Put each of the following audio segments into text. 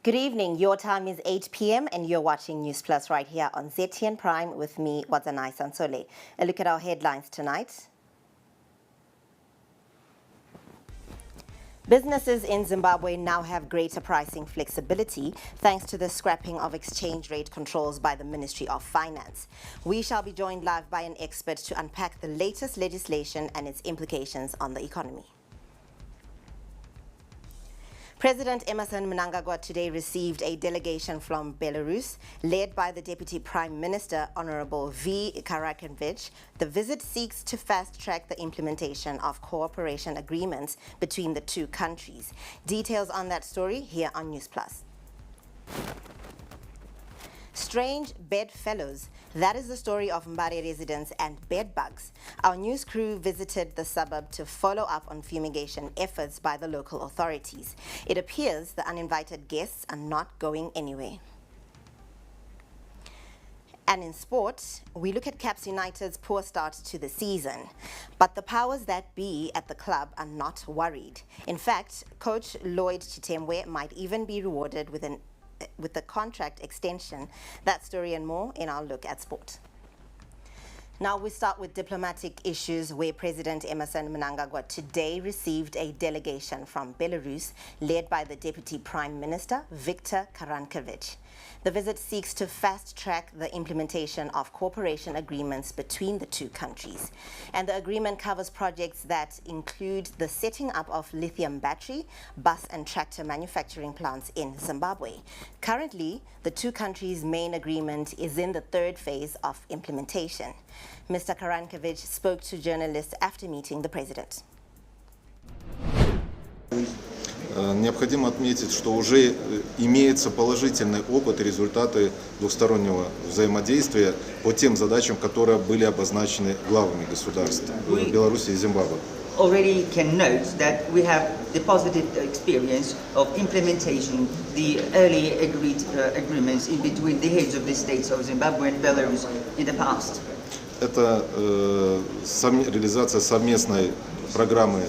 Good evening. Your time is 8 p.m. and you're watching Newsplus right here on ZTN Prime with me, Wadzanai Sansole. A look at our headlines tonight. Businesses in Zimbabwe now have greater pricing flexibility thanks to the scrapping of exchange rate controls by the Ministry of Finance. We shall be joined live by an expert to unpack the latest legislation and its implications on the economy. President Emmerson Mnangagwa today received a delegation from Belarus led by the Deputy Prime Minister, Honorable V. Karakovich. The visit seeks to fast-track the implementation of cooperation agreements between the two countries. Details on that story here on Newsplus. Strange bedfellows. That is the story of Mbare residents and bedbugs. Our news crew visited the suburb to follow up on fumigation efforts by the local authorities. It appears the uninvited guests are not going anywhere. And in sport, we look at Caps United's poor start to the season. But the powers that be at the club are not worried. In fact, coach Lloyd Chitemwe might even be rewarded with the contract extension. That story and more in our look at sport. Now we start with diplomatic issues, where President Emmerson Mnangagwa today received a delegation from Belarus led by the Deputy Prime Minister, Viktor Karakovich. The visit seeks to fast-track the implementation of cooperation agreements between the two countries. And the agreement covers projects that include the setting up of lithium battery, bus and tractor manufacturing plants in Zimbabwe. Currently, the two countries' main agreement is in the third phase of implementation. Mr. Karakovich spoke to journalists after meeting the president. Необходимо отметить, что уже имеется положительный опыт и результаты двухстороннего взаимодействия по тем задачам, которые были обозначены главами государств Беларуси и Зимбабве. Already can note that we have the positive experience of implementing the early agreed agreements in between the heads of the states of Zimbabwe and Belarus in the past. Это реализация совместной программы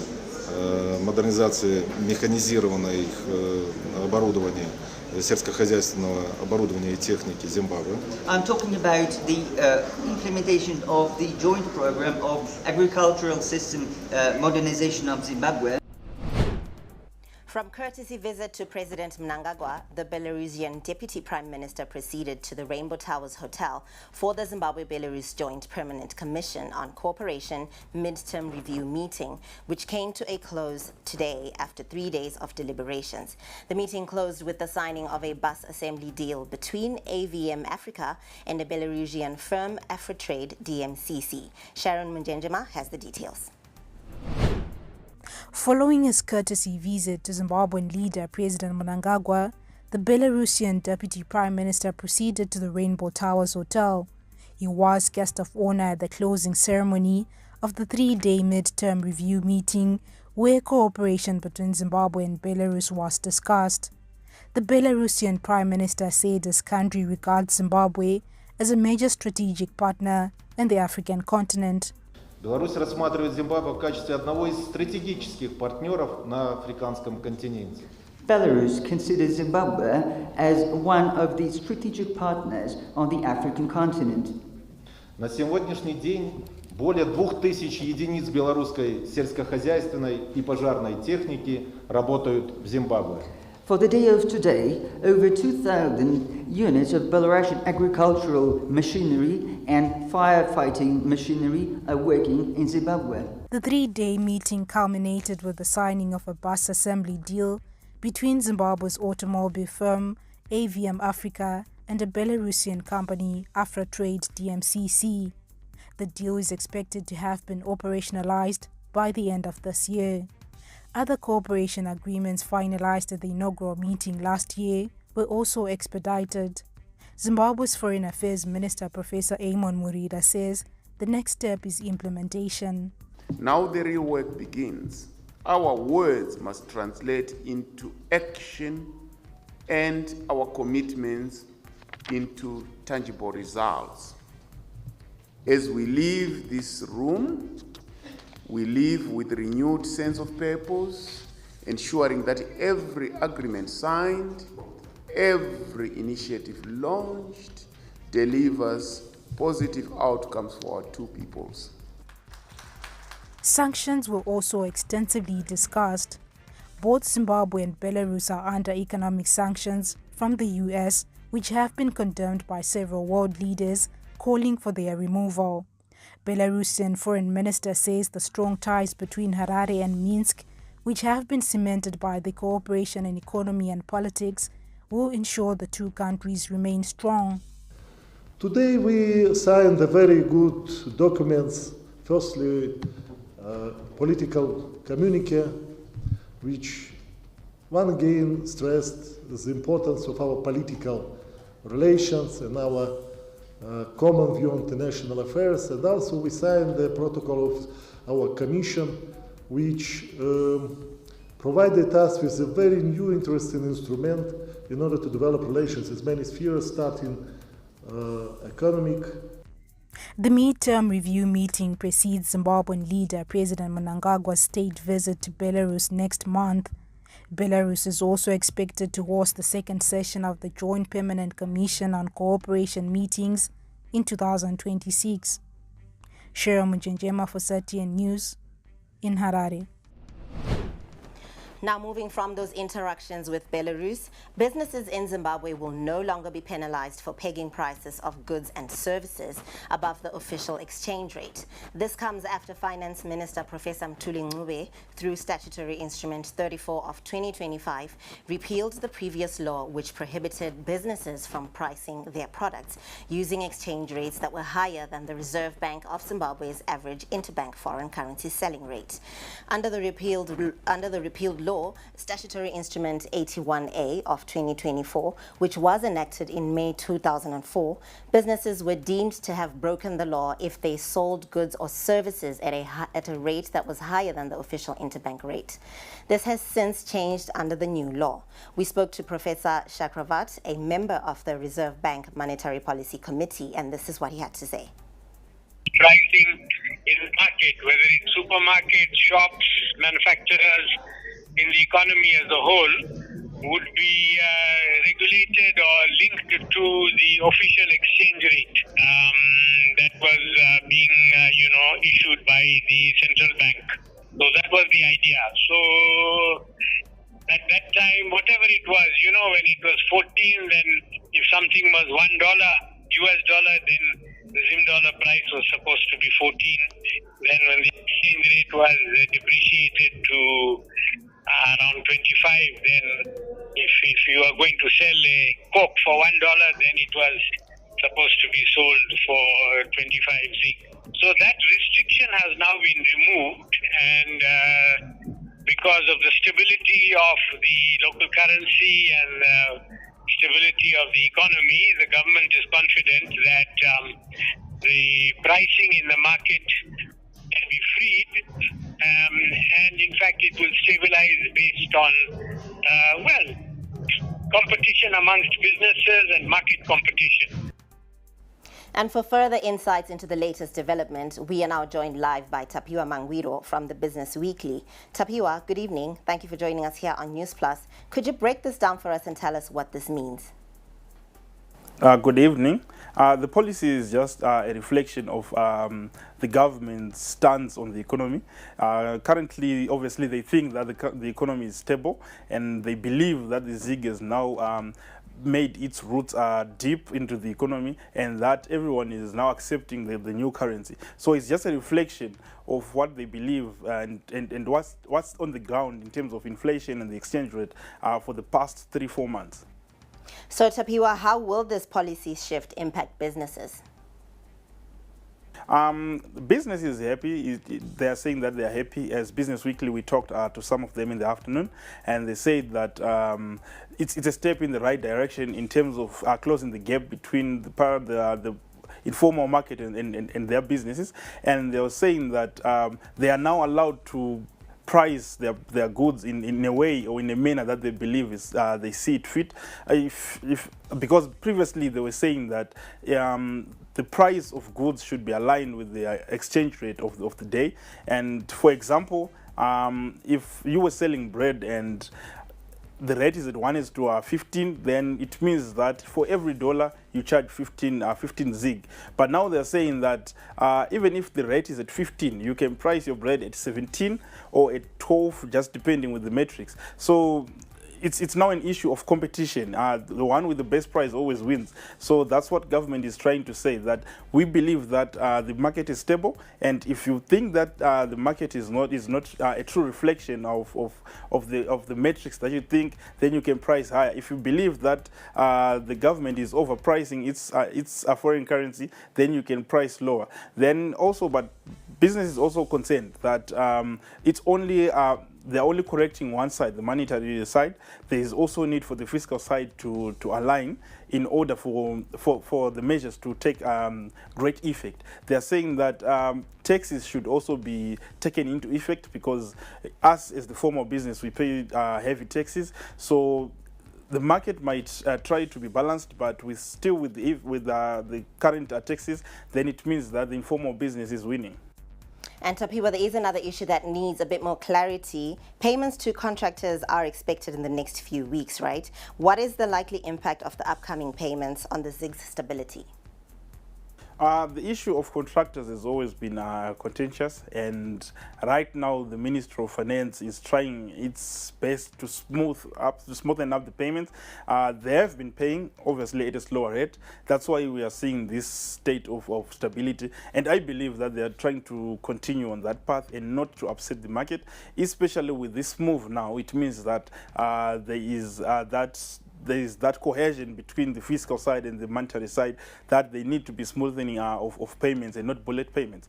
модернизации механизированного оборудования, сельскохозяйственного оборудования и техники Зимбабве. I'm talking about the implementation of the joint program of agricultural system modernization of Zimbabwe. From courtesy visit to President Mnangagwa, the Belarusian Deputy Prime Minister proceeded to the Rainbow Towers Hotel for the Zimbabwe-Belarus Joint Permanent Commission on Cooperation Midterm Review meeting, which came to a close today after 3 days of deliberations. The meeting closed with the signing of a bus assembly deal between AVM Africa and the Belarusian firm Afrotrade DMCC. Sharon Munjenjema has the details. Following his courtesy visit to Zimbabwean leader President Mnangagwa, the Belarusian Deputy Prime Minister proceeded to the Rainbow Towers Hotel. He was guest of honor at the closing ceremony of the 3-day midterm review meeting, where cooperation between Zimbabwe and Belarus was discussed. The Belarusian Prime Minister said his country regards Zimbabwe as a major strategic partner in the African continent. Беларусь рассматривает Зимбабве в качестве одного из стратегических партнеров на африканском континенте. Belarus considers Zimbabwe as one of the strategic partners on the African continent. На сегодняшний день более 2000 единиц белорусской сельскохозяйственной и пожарной техники работают в Зимбабве. For the day of today, over 2,000 units of Belarusian agricultural machinery and firefighting machinery are working in Zimbabwe. The 3-day meeting culminated with the signing of a bus assembly deal between Zimbabwe's automobile firm AVM Africa and a Belarusian company Afrotrade DMCC. The deal is expected to have been operationalized by the end of this year. Other cooperation agreements finalized at the inaugural meeting last year were also expedited. Zimbabwe's Foreign Affairs Minister Professor Amon Murida says the next step is implementation. Now the real work begins. Our words must translate into action and our commitments into tangible results. As we leave this room, we live with a renewed sense of purpose, ensuring that every agreement signed, every initiative launched delivers positive outcomes for our two peoples. Sanctions were also extensively discussed. Both Zimbabwe and Belarus are under economic sanctions from the US, which have been condemned by several world leaders, calling for their removal. Belarusian Foreign Minister says the strong ties between Harare and Minsk, which have been cemented by the cooperation in economy and politics, will ensure the two countries remain strong. Today we signed a very good documents. Firstly, political communique, which one again stressed the importance of our political relations and our common view on international affairs, and also we signed the protocol of our commission, which provided us with a very new interesting instrument in order to develop relations in many spheres, starting economic. The midterm review meeting precedes Zimbabwean leader President Mnangagwa's state visit to Belarus next month. Belarus is also expected to host the second session of the Joint Permanent Commission on Cooperation meetings in 2026. Cheryl Mujinjema for SATN News in Harare. Now, moving from those interactions with Belarus, businesses in Zimbabwe will no longer be penalized for pegging prices of goods and services above the official exchange rate. This comes after Finance Minister Professor Mthuli Ncube, through Statutory Instrument 34 of 2025, repealed the previous law which prohibited businesses from pricing their products using exchange rates that were higher than the Reserve Bank of Zimbabwe's average interbank foreign currency selling rate. Under the repealed law, Statutory Instrument 81A of 2024, which was enacted in May 2004, businesses were deemed to have broken the law if they sold goods or services at a rate that was higher than the official interbank rate. This has since changed under the new law. We spoke to Professor Chakravat, a member of the Reserve Bank Monetary Policy Committee, and this is what he had to say. Pricing in the market, whether it's supermarkets, shops, manufacturers, in the economy as a whole, would be regulated or linked to the official exchange rate that was being, issued by the central bank. So that was the idea. So at that time, whatever it was, when it was 14, then if something was $1 US dollar, then the Zim dollar price was supposed to be 14. Then when the exchange rate was depreciated to around 25, then if you are going to sell a Coke for $1, then it was supposed to be sold for 25 Z. So that restriction has now been removed, and because of the stability of the local currency and stability of the economy, the government is confident that the pricing in the market can be freed, and in fact it will stabilize based on, competition amongst businesses and market competition. And for further insights into the latest development, we are now joined live by Tapiwa Mangwiro from the Business Weekly. Tapiwa, good evening. Thank you for joining us here on Newsplus. Could you break this down for us and tell us what this means? Good evening. The policy is just a reflection of the government's stance on the economy. Currently, obviously, they think that the economy is stable, and they believe that the ZIG is now made its roots deep into the economy, and that everyone is now accepting the new currency. So it's just a reflection of what they believe and what's on the ground in terms of inflation and the exchange rate for the past 3-4 months. So Tapiwa, how will this policy shift impact businesses? Business is happy. They are saying that they are happy. As Business Weekly, we talked to some of them in the afternoon, and they said that it's a step in the right direction in terms of closing the gap between the informal market and their businesses. And they were saying that they are now allowed to price their goods in a way or in a manner that they believe is they see it fit. Because previously they were saying that the price of goods should be aligned with the exchange rate of the day. And for example, if you were selling bread and the rate is at 1:15, then it means that for every dollar you charge 15 zig. But now they're saying that even if the rate is at 15, you can price your bread at 17 or at 12, just depending with the metrics. So it's now an issue of competition. The one with the best price always wins. So that's what government is trying to say, that we believe that the market is stable, and if you think that the market is not a true reflection of the metrics that you think, then you can price higher. If you believe that the government is overpricing its foreign currency, then you can price lower. Then also, but business is also concerned that it's only they're only correcting one side, the monetary side. There is also need for the fiscal side to align in order for the measures to take great effect. They are saying that taxes should also be taken into effect, because us as the form of business, we pay heavy taxes. So the market might try to be balanced, but with the current taxes, then it means that the informal business is winning. And Tapiwa, there is another issue that needs a bit more clarity. Payments to contractors are expected in the next few weeks, right? What is the likely impact of the upcoming payments on the ZIG's stability? The issue of contractors has always been contentious, and right now the Ministry of Finance is trying its best to smoothen up the payments. They have been paying, obviously, at a slower rate. That's why we are seeing this state of stability, and I believe that they are trying to continue on that path and not to upset the market, especially with this move now. It means that there is that cohesion between the fiscal side and the monetary side, that they need to be smoothening of payments and not bullet payments.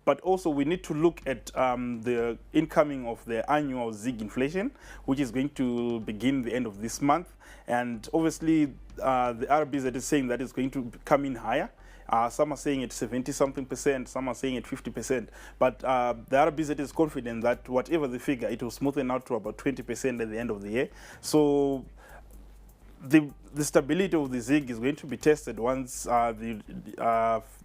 But also we need to look at the incoming of the annual ZIG inflation, which is going to begin the end of this month. And obviously the RBZ is saying that it's going to come in higher. Some are saying at 70-something%, some are saying at 50%. But the RBZ is confident that whatever the figure, it will smoothen out to about 20% at the end of the year. So the stability of the ZIG is going to be tested once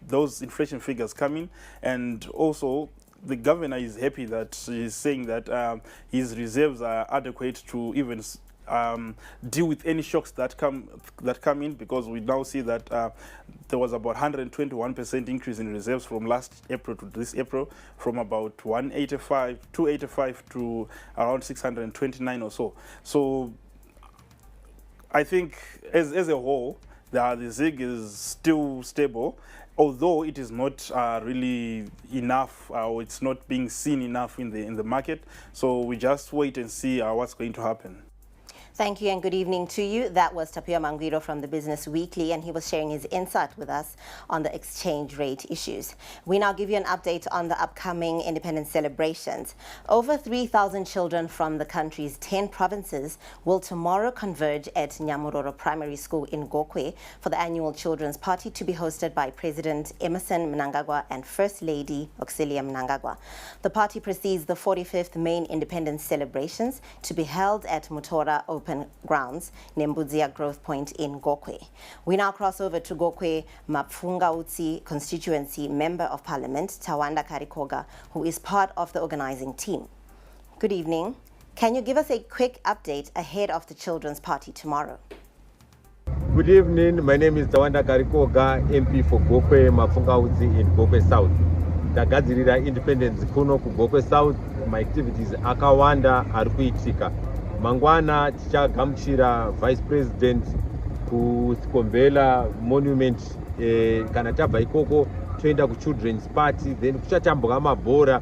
those inflation figures come in. And also, the governor is happy that he's saying that his reserves are adequate to even deal with any shocks that come in, because we now see that there was about 121% increase in reserves from last April to this April, from about 285 to around 629 or so. So I think as a whole, the ZIG is still stable, although it is not really enough, or it's not being seen enough in the market. So we just wait and see what's going to happen. Thank you and good evening to you. That was Tapiwa Mangwiro from the Business Weekly, and he was sharing his insight with us on the exchange rate issues. We now give you an update on the upcoming independence celebrations. Over 3,000 children from the country's 10 provinces will tomorrow converge at Nyamuroro Primary School in Gokwe for the annual Children's Party, to be hosted by President Emmerson Mnangagwa and First Lady Auxilia Mnangagwa. The party precedes the 45th main independence celebrations, to be held at Mutora Open Grounds, Nembudzia Growth Point in Gokwe. We now cross over to Gokwe Mapfunga constituency Member of Parliament, Tawanda Karikoga, who is part of the organizing team. Good evening. Can you give us a quick update ahead of the Children's Party tomorrow? Good evening. My name is Tawanda Karikoga, MP for Gokwe Mapfunga in Gokwe South. Tagadzirira independence kuno ku Gokwe South. My activities akawanda arikuitika. Mangwana tichagamuchira Vice President kuSikombela Monument, kana tabva ikoko toenda ku Children's Party, then kuchatambuka mabhora.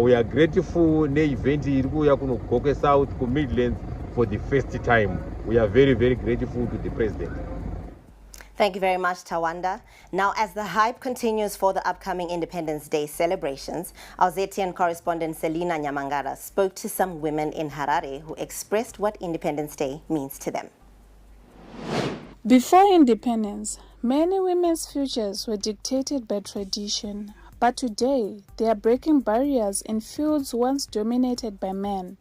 We are grateful ne-event iri kuuya kuno Gokwe South ku Midlands for the first time. We are very, very grateful to the President. Thank you very much, Tawanda. Now, as the hype continues for the upcoming Independence Day celebrations, our ZTN correspondent Selina Nyamangara spoke to some women in Harare who expressed what Independence Day means to them. Before independence, many women's futures were dictated by tradition. But today, they are breaking barriers in fields once dominated by men,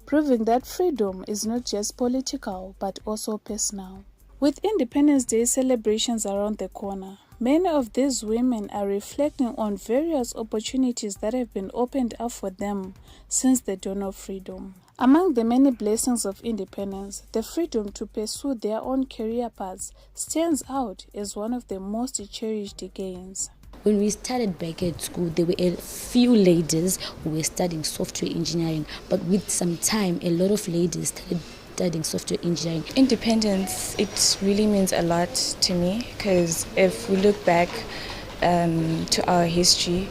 proving that freedom is not just political, but also personal. With Independence Day celebrations around the corner, many of these women are reflecting on various opportunities that have been opened up for them since the dawn of freedom. Among the many blessings of independence, the freedom to pursue their own career paths stands out as one of the most cherished gains. When we started back at school, there were a few ladies who were studying software engineering, but with some time, a lot of ladies started studying software engineering. Independence, it really means a lot to me, because if we look back to our history,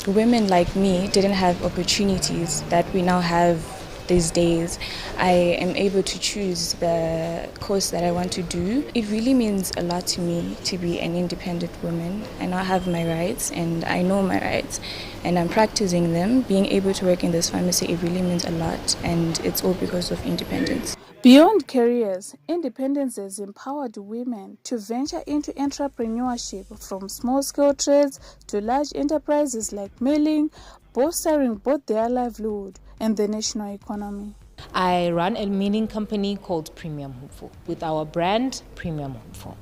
women like me didn't have opportunities that we now have these days. I am able to choose the course that I want to do. It really means a lot to me to be an independent woman. I now have my rights and I know my rights and I'm practicing them. Being able to work in this pharmacy, it really means a lot, and it's all because of independence. Beyond careers, independence has empowered women to venture into entrepreneurship, from small-scale trades to large enterprises like milling, bolstering both their livelihood and the national economy. I run a milling company called Premium Hopeful with our brand Premium Hopeful.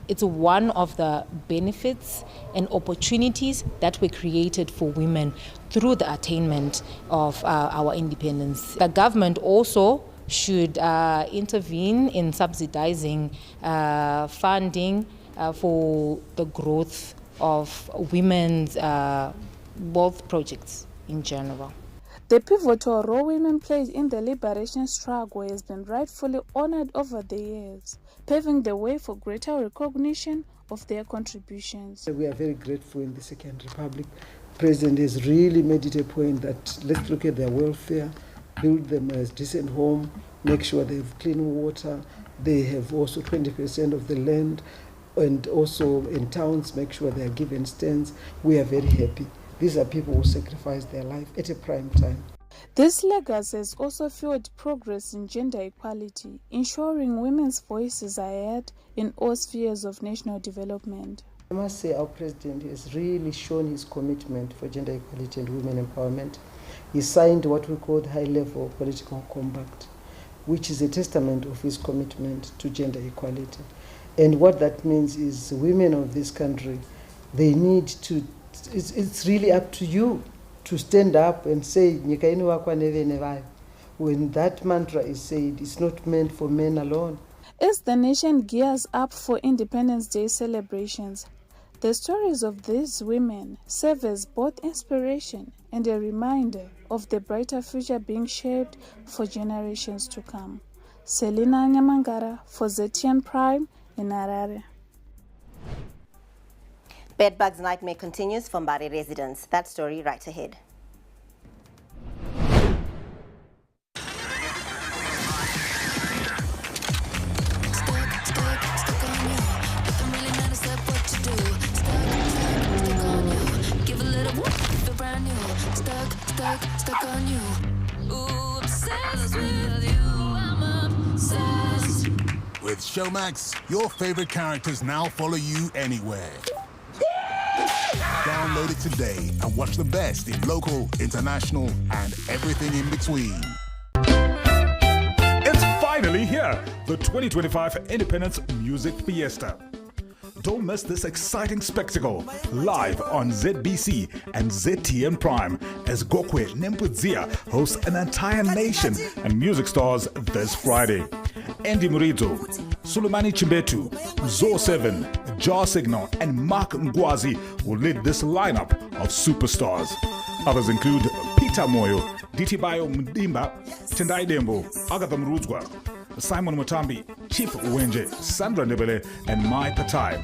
It's one of the benefits and opportunities that were created for women through the attainment of our independence. The government also should intervene in subsidizing funding for the growth of women's wealth projects in general. The pivotal role women played in the liberation struggle has been rightfully honored over the years, paving the way for greater recognition of their contributions. We are very grateful in the Second Republic. The President has really made it a point that let's look at their welfare, build them a decent home, make sure they have clean water, they have also 20% of the land, and also in towns make sure they are given stands. We are very happy. These are people who sacrificed their life at a prime time. This legacy has also fueled progress in gender equality, ensuring women's voices are heard in all spheres of national development. I must say our president has really shown his commitment for gender equality and women empowerment. He signed what we call the high-level political compact, which is a testament of his commitment to gender equality. And what that means is women of this country, they need to, it's really up to you to stand up and say, when that mantra is said, it's not meant for men alone. As the nation gears up for Independence Day celebrations, the stories of these women serve as both inspiration and a reminder of the brighter future being shaped for generations to come. Selina Nyamangara for ZTN Prime in Harare. Bedbugs nightmare continues from Mbare residents. That story right ahead. Stuck on you. Ooh, obsessed with you. I'm obsessed. With Showmax, your favorite characters now follow you anywhere. Download it today and watch the best in local, international, and everything in between. It's finally here, the 2025 Independence Music Fiesta. Don't miss this exciting spectacle live on ZBC and ZTN Prime as Gokwe Nempudzia hosts an entire nation and music stars this Friday. Andy Murizo, Sulumani Chimbetu, Zo7, Jar Signal, and Mark Ngwazi will lead this lineup of superstars. Others include Peter Moyo, Ditibayo Mdimba, Tendai Dembo, Agatha Mruzwa, Simon Mutambi, Chief Wenje, Sandra Nebele, and Mai Patai.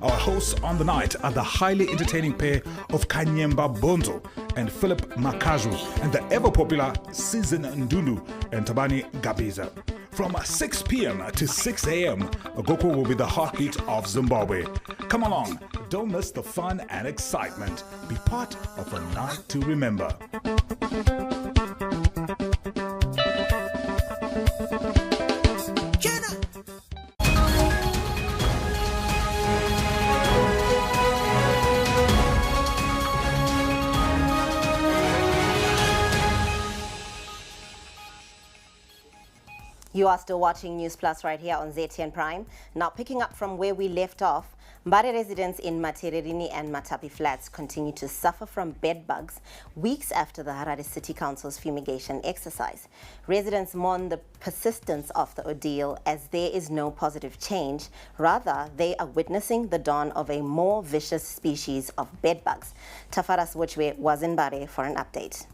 Our hosts on the night are the highly entertaining pair of Kanyemba Bonzo and Philip Makaju and the ever-popular Season Ndulu and Tabani Gabiza. From 6 p.m. to 6 a.m., Agoko will be the heartbeat of Zimbabwe. Come along, don't miss the fun and excitement. Be part of a night to remember. You are still watching Newsplus right here on ZTN Prime. Now, picking up from where we left off, Mbare residents in Matererini and Matapi flats continue to suffer from bed bugs weeks after the Harare City Council's fumigation exercise. Residents mourn the persistence of the ordeal as there is no positive change. Rather, they are witnessing the dawn of a more vicious species of bed bugs. Tafaras Wuchwe was in Mbare for an update.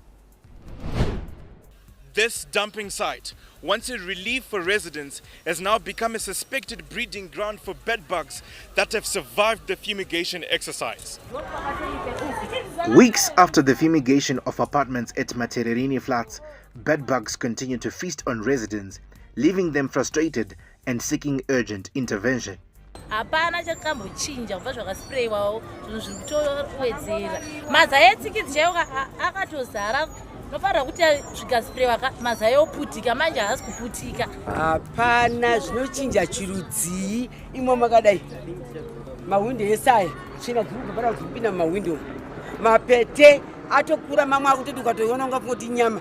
This dumping site, once a relief for residents, has now become a suspected breeding ground for bedbugs that have survived the fumigation exercise. Weeks after the fumigation of apartments at Matererini flats, bedbugs continue to feast on residents, leaving them frustrated and seeking urgent intervention. Hapana chakambocinja kubva zvakasprayiwawo zvinhu zviri kutowedzera mazayetsikidzi chaiwo akatozara nofanira kuti zvikasprayiwa mazayo oputika manje haasi kuputika. Hapana zvinochinja chirudzii imo makadai mahwindo esaya tsvina dziri kubvara kuti kupinda mumahwindo mapete atokura mamwe akutoti ukatoiona ungafunga kuti inyama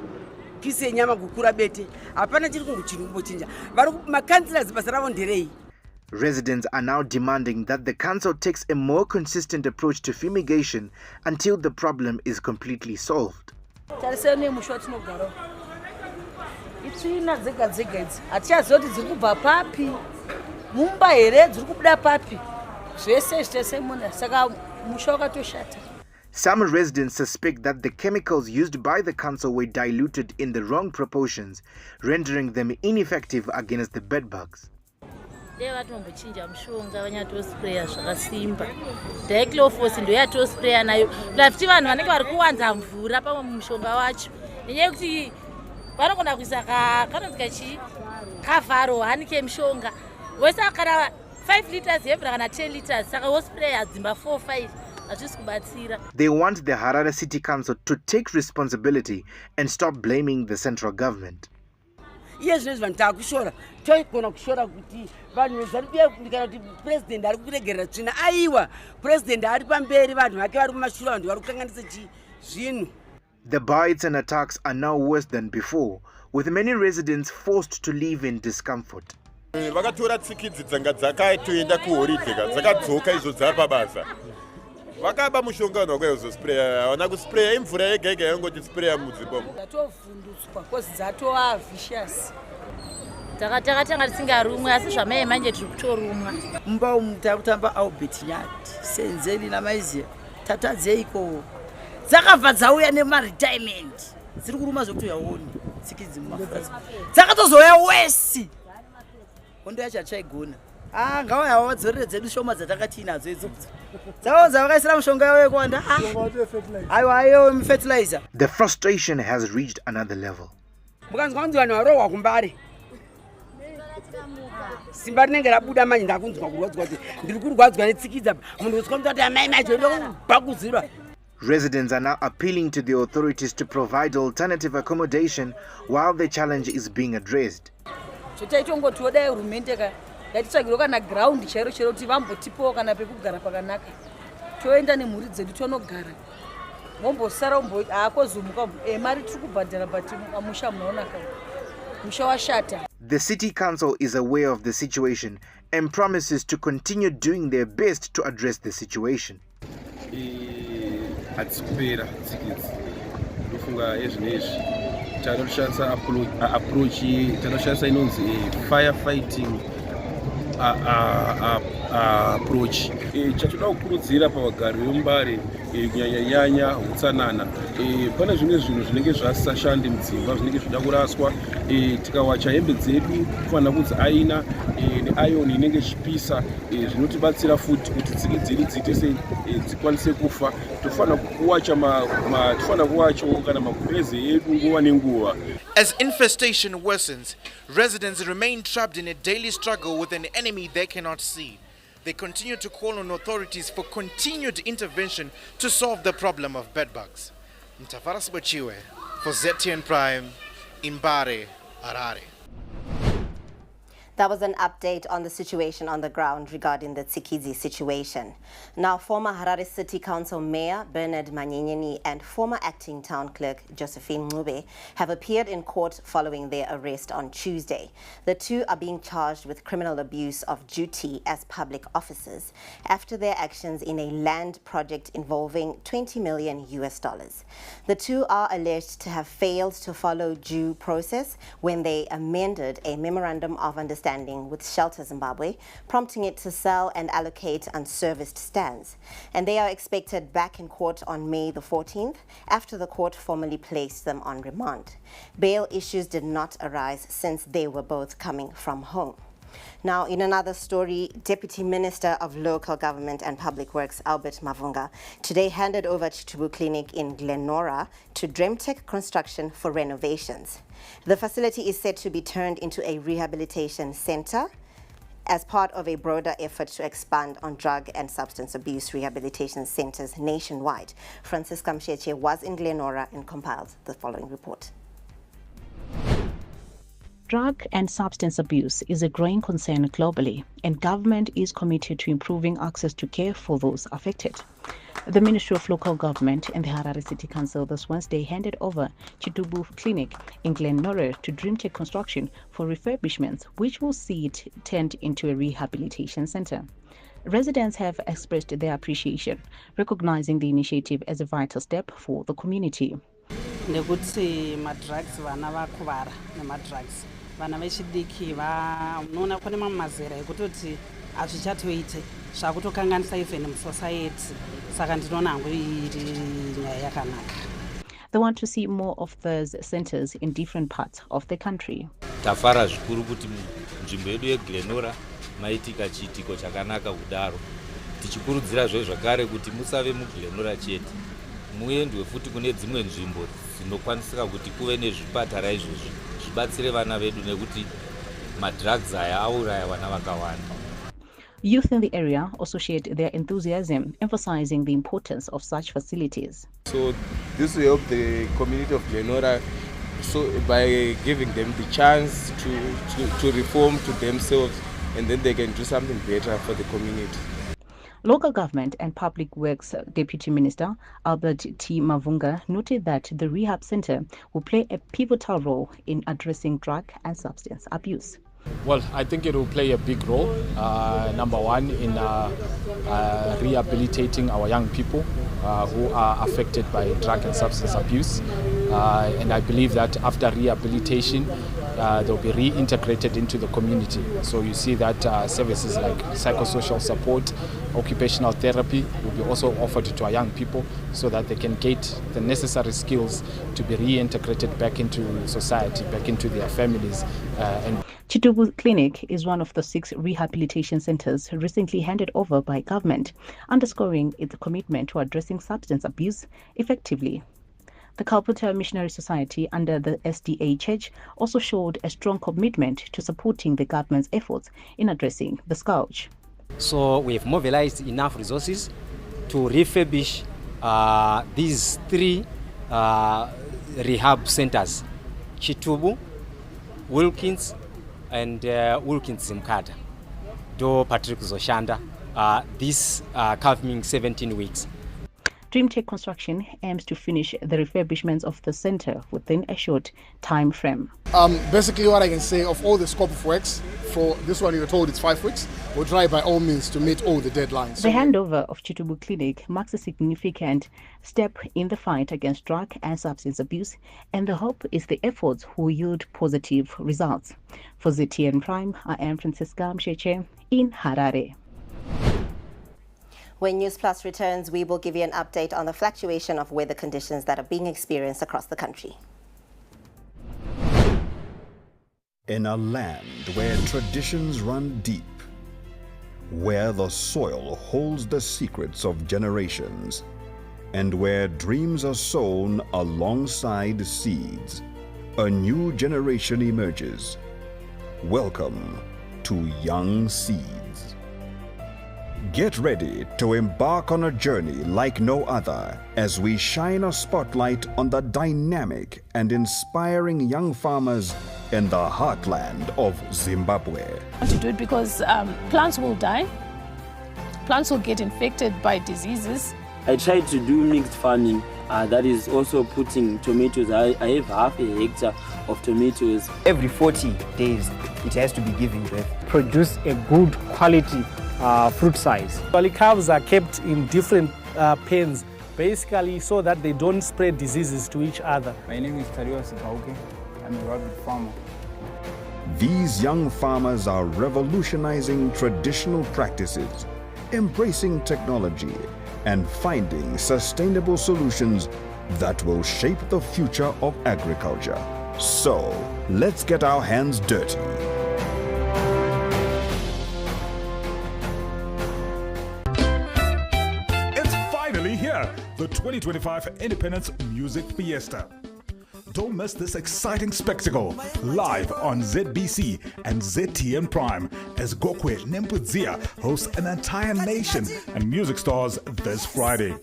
pisi yenyama kukura bete hapana chiri kungu chiri kumbochinja vari makansilas basa ravo nderei. Residents are now demanding that the council takes a more consistent approach to fumigation until the problem is completely solved. Tariseni musho tinogara. Itsvina dzega dzega idzi. Hatichaziva kuti dziri kubva papi. Mumba here dziri kubuda papi. Zvese zvese muna saka musho wakatoshata. Some residents suspect that the chemicals used by the council were diluted in the wrong proportions, rendering them ineffective against the bedbugs. Vatombochinja mushonga vanyatospraya zvakasimba diclofos ndo yatospraya nayo kuti vanhu vanenge vari kuwanza mvura pamwe mushonga wacho nenyaya yekuti vanogona kuisa kanonzi kachi kavharo hani kemushonga wese kana 5 liters yemvura kana 10 liters saka wospraya dzimba 4-5 hazvisi kubatsira. They want the Harare City Council to take responsibility and stop blaming the central government. Iye zvinezvi vanhu taakushora toigona kushora kuti vanhu zvarikuya kana kuti purezidendi ari kuregerera tsvina aiwa purezidendi ari pamberi vanhu vake vari kumashure vanhu vari kukanganisa zvinhu. The bites and attacks are now worse than before, with many residents forced to live in discomfort. Vakatora tsikidzi dzanga dzakatoenda kuhoridheka dzakadzoka izvo dzava pabasa vakaba mushongano wakaizospraya havana kuspraya imvura yega yega yangoti spraya mudzimbomo dzatovhundutswa kozi dzatova vicious takatanga tisingarumwe asi zvamai manje tiri kutorumwa. Mumba umu takutamba Albert Nyati Senzeni naMaiziya tatadzeiko dzakabva dzauya nemaretirement dziri kuruma zvokuti yaoni tsikidzi mumafurasi dzakatozoya wesi hondo yacho hatichaigona ngauya wadzorere dzedu shoma dzatakati inadzo idzodzo dzavo dzavakaisira mushonga yavo yekuwanda aiwa fertilizer. The frustration has reached another level. Mukanzwa kunzi vanhu varohwa kumbare simba rinenge rabuda manje ndakunzwa kurwadzwa kuti ndiri kurwadzwa netsikidza munhu uswa kuti ati amai macho ndokubhakuzirwa. Residents are now appealing to the authorities to provide alternative accommodation while the challenge is being addressed. Zvotaitongotiwo dai hurumende yatitsvagirwa kana ground chairo chero kuti vambotipawo kana pekugara pakanaka toenda nemhuri dzedu tonogara vombosara akozumuka mari tiri kubhadhara but musha munoona ka musha washata. The city council is aware of the situation and promises to continue doing their best to address the situation. Hatsikupera tsikidzi ndofunga ezvinezvi tanoshandisa approach tanoshandisa inonzi firefighting approach. Chatoda kukurudzira pavagari vemumbare kunyanya utsanana. Pane zvimwe zvinhu zvinenge zvasashande mudzimba zvinenge zvida kuraswa tikawacha hembe dzedu kufanira kunzi aina neayoni inenge ichipisa zvinotibatsira futi kuti tsikidzi dzedu dziite sei dzikwanise kufa. Tofanira kuwachawo kana magumbeze edu nguva nenguva. As infestation worsens, residents remain trapped in a daily struggle with an enemy they cannot see. They continue to call on authorities for continued intervention to solve the problem of bedbugs. Tafaras Wuchwe for ZTN Prime in Mbare, Harare. That was an update on the situation on the ground regarding the Tsikidzi situation. Now, former Harare City Council Mayor Bernard Manyenyeni and former acting town clerk Josephine Ncube have appeared in court following their arrest on Tuesday. The two are being charged with criminal abuse of duty as public officers after their actions in a land project involving $20 million. The two are alleged to have failed to follow due process when they amended a memorandum of understanding with Shelter Zimbabwe, prompting it to sell and allocate unserviced stands. And they are expected back in court on May the 14th after the court formally placed them on remand. Bail issues did not arise since they were both coming from home. Now, in another story, Deputy Minister of Local Government and Public Works, Albert Mavunga, today handed over Chitubu Clinic in Glenora to Dreamtech Construction for renovations. The facility is set to be turned into a rehabilitation center as part of a broader effort to expand on drug and substance abuse rehabilitation centers nationwide. Francisca Msheche was in Glenora and compiled the following report. Drug and substance abuse is a growing concern globally, and government is committed to improving access to care for those affected. The Ministry of Local Government and the Harare City Council this Wednesday handed over Chitubu Clinic in Glenora to Dreamtech Construction for refurbishments, which will see it turned into a rehabilitation center. Residents have expressed their appreciation, recognizing the initiative as a vital step for the community. Vana vechidiki unoona kune mamazera ekutoti hazvichatoite zvakutokanganisa even musociety saka ndinoona hangu iri nyaya yakanaka. They want to see more of those centers in different parts of the country. Tafara zvikuru kuti nzvimbo yedu yeGlenora maitika chiitiko chakanaka kudaro. Tichikurudzira zvakare kuti musave muGlenora chete. Muendwe futi kune dzimwe nzvimbo dzinokwanisika kuti kuve nezvipatara izvozvi zvibatsire vana vedu nekuti madrugs aya auraya vana vakawanda. Youth in the area also shared their enthusiasm, emphasizing the importance of such facilities. So this will help the community of Glenora by giving them the chance to reform to themselves, and then they can do something better for the community. Local Government and Public Works Deputy Minister Albert T. Mavunga noted that the rehab center will play a pivotal role in addressing drug and substance abuse. Well, I think it will play a big role, number one, in rehabilitating our young people who are affected by drug and substance abuse. And I believe that after rehabilitation, they'll be reintegrated into the community. So you see that services like psychosocial support, occupational therapy will be also offered to our young people so that they can get the necessary skills to be reintegrated back into society, back into their families. Chitubu Clinic is one of the 6 rehabilitation centers recently handed over by government, underscoring its commitment to addressing substance abuse effectively. The Calcutta Missionary Society under the SDA Church also showed a strong commitment to supporting the government's efforts in addressing the scourge. So we've mobilized enough resources to refurbish these 3 rehab centers, Chitubu, Wilkins, and Wilkins Mkata. Do Patrick Zoshanda this coming 17 weeks. Dreamtech Construction aims to finish the refurbishments of the center within a short time frame. Basically what I can say, of all the scope of works, for this one you're told it's 5 weeks, we'll try by all means to meet all the deadlines. The handover of Chitubu Clinic marks a significant step in the fight against drug and substance abuse, and the hope is the efforts will yield positive results. For ZTN Prime, I am Francisca Msheche in Harare. When Newsplus returns, we will give you an update on the fluctuation of weather conditions that are being experienced across the country. In a land where traditions run deep, where the soil holds the secrets of generations, and where dreams are sown alongside seeds, a new generation emerges. Welcome to Young Seeds. Get ready to embark on a journey like no other as we shine a spotlight on the dynamic and inspiring young farmers in the heartland of Zimbabwe. To do it because plants will die, plants will get infected by diseases. I tried to do mixed farming, that is also putting tomatoes. I have half a hectare of tomatoes. Every 40 days it has to be giving birth. Produce a good quality fruit size. Actually, calves are kept in different pens, basically so that they don't spread diseases to each other. My name is Tarios Gauke. I'm a rabbit farmer. These young farmers are revolutionizing traditional practices, embracing technology, and finding sustainable solutions that will shape the future of agriculture. So, let's get our hands dirty. It's finally here, the 2025 Independence Music Fiesta. Don't miss this exciting spectacle live on ZBC and ZTN Prime as Gokwe Nempudzia hosts an entire nation and music stars this Friday.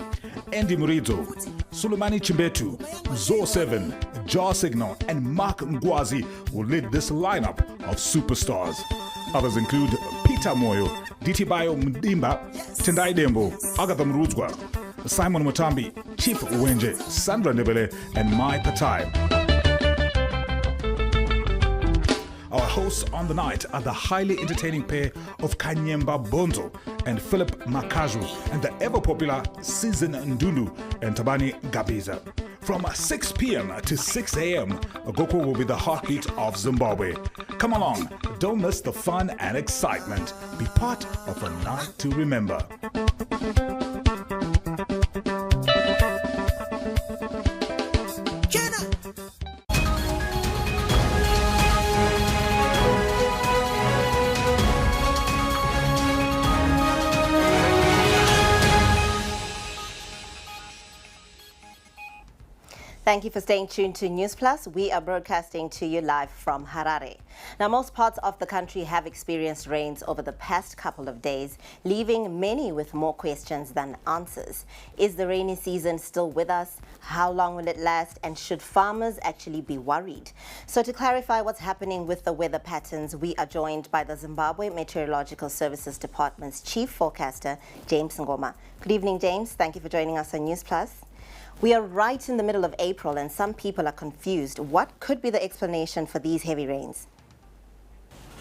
Andy Murizo, Sulemani Chimbetu, Zo 7, Jar Signal, and Mark Ngwazi will lead this lineup of superstars. Others include Peter Moyo, Ditibayo Mdimba, Tendai Dembo, Agatha Mruzwa, Simon Mutambi, Chief Wenje, Sandra Nebele, and Mai Patai. Our hosts on the night are the highly entertaining pair of Kanyemba Bonzo and Philip Makaju and the ever-popular Season Ndulu and Tabani Gabiza. From 6 p.m. to 6 a.m., Gokwe will be the heartbeat of Zimbabwe. Come along, don't miss the fun and excitement. Be part of a night to remember. Thank you for staying tuned to Newsplus. We are broadcasting to you live from Harare. Now, most parts of the country have experienced rains over the past couple of days, leaving many with more questions than answers. Is the rainy season still with us? How long will it last? And should farmers actually be worried? So to clarify what's happening with the weather patterns, we are joined by the Zimbabwe Meteorological Services Department's Chief Forecaster, James Ngoma. Good evening, James. Thank you for joining us on Newsplus. We are right in the middle of April and some people are confused. What could be the explanation for these heavy rains?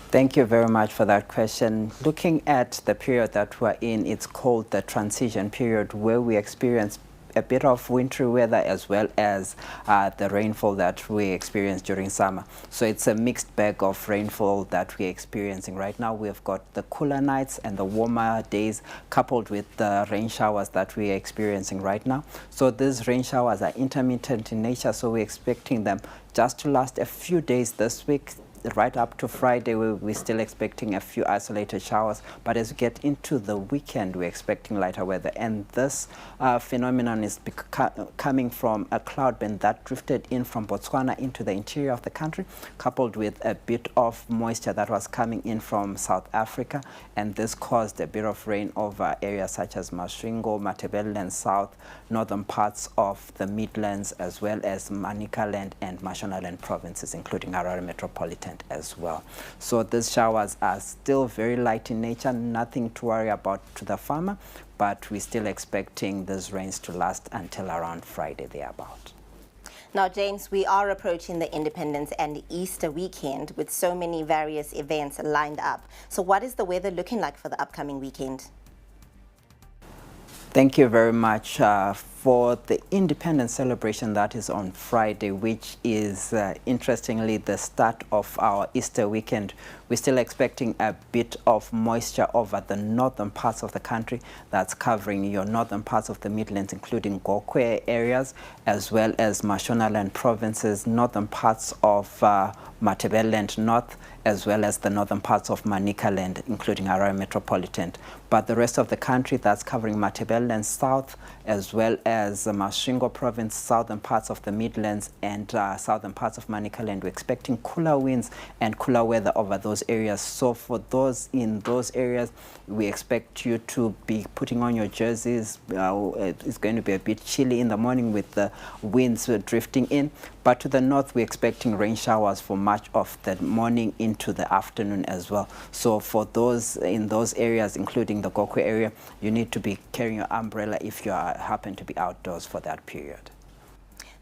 Thank you very much for that question. Looking at the period that we're in, it's called the transition period, where we experience a bit of wintry weather as well as the rainfall that we experience during summer. So it's a mixed bag of rainfall that we're experiencing right now. We've got the cooler nights and the warmer days coupled with the rain showers that we're experiencing right now. So these rain showers are intermittent in nature, so we're expecting them just to last a few days this week. Right up to Friday, we're still expecting a few isolated showers, but as we get into the weekend, we're expecting lighter weather. And this phenomenon is coming from a cloud band that drifted in from Botswana into the interior of the country, coupled with a bit of moisture that was coming in from South Africa. And this caused a bit of rain over areas such as Masvingo, Matabeleland South, northern parts of the Midlands, as well as Manicaland and Mashonaland provinces, including Harare Metropolitan as well. So these showers are still very light in nature, nothing to worry about to the farmer, but we're still expecting these rains to last until around Friday thereabout. Now, James, we are approaching the Independence and Easter weekend with so many various events lined up. So what is the weather looking like for the upcoming weekend? Thank you very much for the Independence celebration that is on Friday, which is interestingly the start of our Easter weekend. We're still expecting a bit of moisture over the northern parts of the country. That's covering your northern parts of the Midlands, including Gokwe areas, as well as Mashonaland provinces, northern parts of Matabeleland North, as well as the northern parts of Manicaland, including Harare Metropolitan. But the rest of the country, that's covering Matabeleland South, as well as Masvingo province, southern parts of the Midlands and southern parts of Manicaland. We're expecting cooler winds and cooler weather over those areas. So for those in those areas, we expect you to be putting on your jerseys. It's going to be a bit chilly in the morning with the winds drifting in. But to the north, we're expecting rain showers for much of the morning into the afternoon as well. So for those in those areas, including the Gokwe area, you need to be carrying your umbrella if you happen to be outdoors for that period.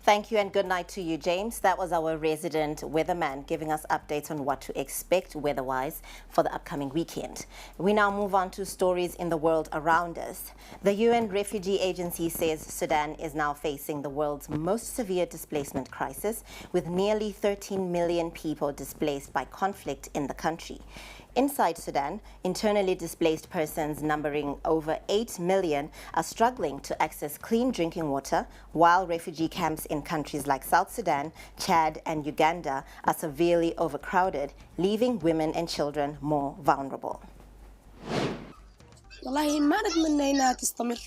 Thank you and good night to you, James. That was our resident weatherman giving us updates on what to expect weather-wise for the upcoming weekend. We now move on to stories in the world around us. The UN Refugee Agency says Sudan is now facing the world's most severe displacement crisis, with nearly 13 million people displaced by conflict in the country. Inside Sudan, internally displaced persons numbering over 8 million are struggling to access clean drinking water, while refugee camps in countries like South Sudan, Chad and Uganda are severely overcrowded, leaving women and children more vulnerable. والله ما نتمنى إنها تستمر.